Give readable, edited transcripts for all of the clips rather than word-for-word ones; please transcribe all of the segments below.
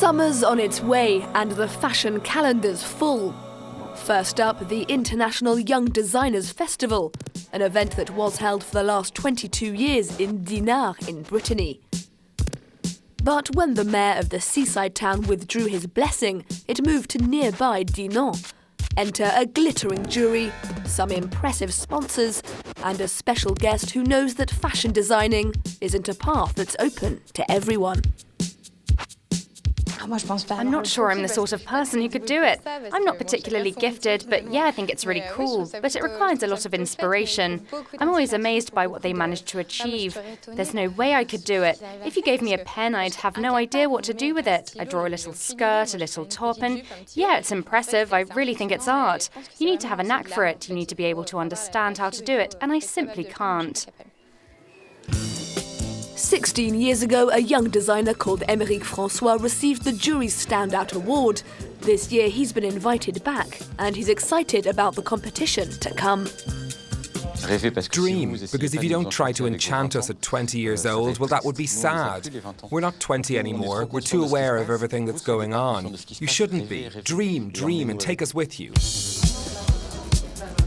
Summer's on its way and the fashion calendar's full. First up, the International Young Designers Festival, an event that was held for the last 22 years in Dinan in Brittany. But when the mayor of the seaside town withdrew his blessing, it moved to nearby Dinan. Enter a glittering jury, some impressive sponsors, and a special guest who knows that fashion designing isn't a path that's open to everyone. I'm not sure I'm the sort of person who could do it. I'm not particularly gifted, but yeah, I think it's really cool. But it requires a lot of inspiration. I'm always amazed by what they managed to achieve. There's no way I could do it. If you gave me a pen, I'd have no idea what to do with it. I draw a little skirt, a little top, and yeah, it's impressive. I really think it's art. You need to have a knack for it. You need to be able to understand how to do it, and I simply can't. 16 years ago, a young designer called Émeric François received the jury's Standout Award. This year, he's been invited back, and he's excited about the competition to come. Dream, because if you don't try to enchant us at 20 years old, well, that would be sad. We're not 20 anymore. We're too aware of everything that's going on. You shouldn't be. Dream, dream, and take us with you.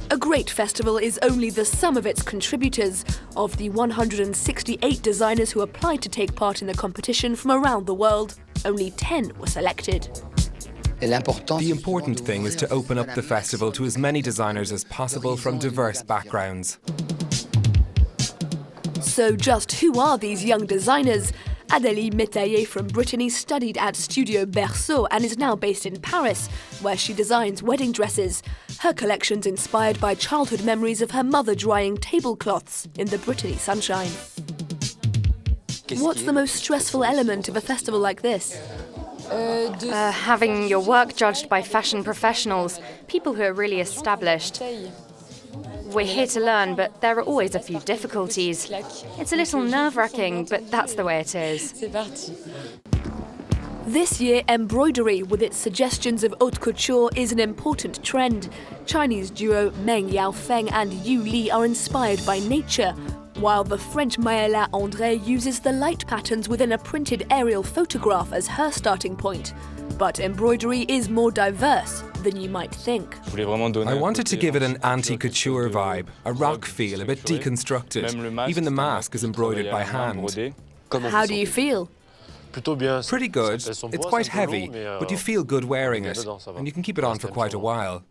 A great festival is only the sum of its contributors. Of the 168 designers who applied to take part in the competition from around the world, only 10 were selected. The important thing is to open up the festival to as many designers as possible from diverse backgrounds. So just who are these young designers? Adélie Métayer from Brittany studied at Studio Berceau and is now based in Paris, where she designs wedding dresses. Her collection's inspired by childhood memories of her mother drying tablecloths in the Brittany sunshine. What's the most stressful element of a festival like this? Having your work judged by fashion professionals, people who are really established. We're here to learn, but there are always a few difficulties. It's a little nerve-wracking, but that's the way it is. This year, embroidery, with its suggestions of haute couture, is an important trend. Chinese duo Meng Yaofeng and Yu Li are inspired by nature, while the French Maëla André uses the light patterns within a printed aerial photograph as her starting point. But embroidery is more diverse than you might think. I wanted to give it an anti-couture vibe, a rock feel, a bit deconstructed. Even the mask is embroidered by hand. How do you feel? Pretty good. It's quite heavy, but you feel good wearing it, and you can keep it on for quite a while.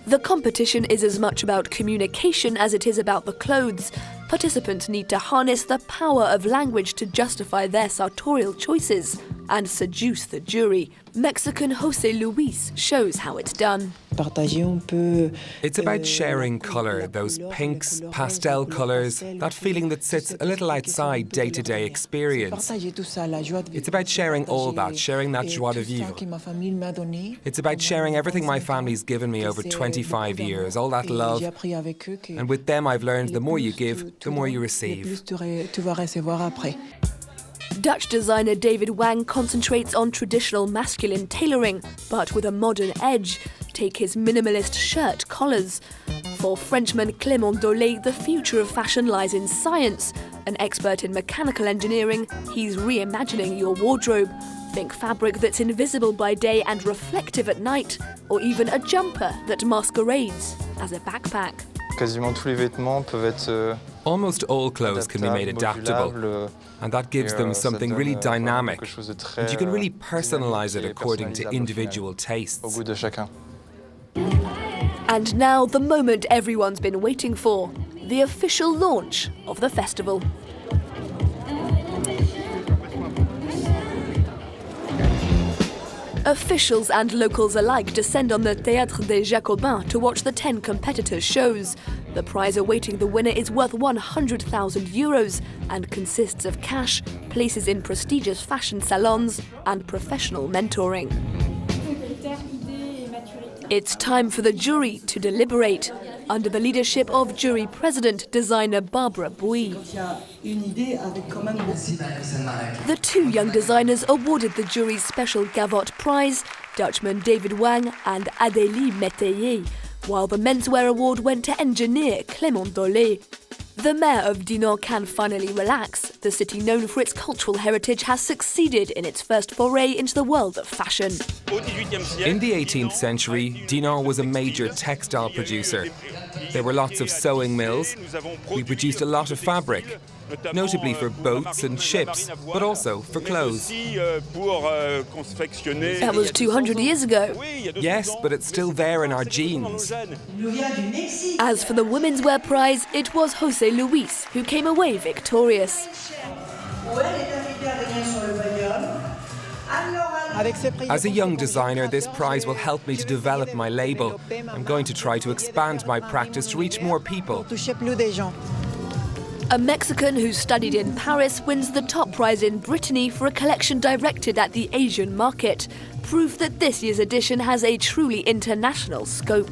The competition is as much about communication as it is about the clothes. Participants need to harness the power of language to justify their sartorial choices and seduce the jury. Mexican José Luis shows how it's done. It's about sharing colour, those pinks, pastel colours, that feeling that sits a little outside day-to-day experience. It's about sharing all that, sharing that joie de vivre. It's about sharing everything my family's given me over 25 years, all that love. And with them I've learned the more you give, the more you receive. Dutch designer David Wang concentrates on traditional masculine tailoring, but with a modern edge. Take his minimalist shirt collars. For Frenchman Clément Dolé, the future of fashion lies in science. An expert in mechanical engineering, he's reimagining your wardrobe. Think fabric that's invisible by day and reflective at night, or even a jumper that masquerades as a backpack. Almost all clothes can be made adaptable, and that gives them something really dynamic, and you can really personalize it according to individual tastes. And now the moment everyone's been waiting for, the official launch of the festival. Officials and locals alike descend on the Théâtre des Jacobins to watch the 10 competitors' shows. The prize awaiting the winner is worth €100,000 and consists of cash, places in prestigious fashion salons, and professional mentoring. It's time for the jury to deliberate, under the leadership of jury president designer Barbara Bouy. The two young designers awarded the jury's special Gavotte prize, Dutchman David Wang and Adélie Métayer, while the menswear award went to engineer Clément Dolé. The mayor of Dinan can finally relax The city known for its cultural heritage has succeeded in its first foray into the world of fashion. In the 18th century, Dinan was a major textile producer. There were lots of sewing mills. We produced a lot of fabric, notably for boats and ships, but also for clothes. That was 200 years ago. Yes, but it's still there in our genes. As for the Women's Wear Prize, it was José Luis who came away victorious. As a young designer, this prize will help me to develop my label. I'm going to try to expand my practice to reach more people. A Mexican who studied in Paris wins the top prize in Brittany for a collection directed at the Asian market. Proof that this year's edition has a truly international scope.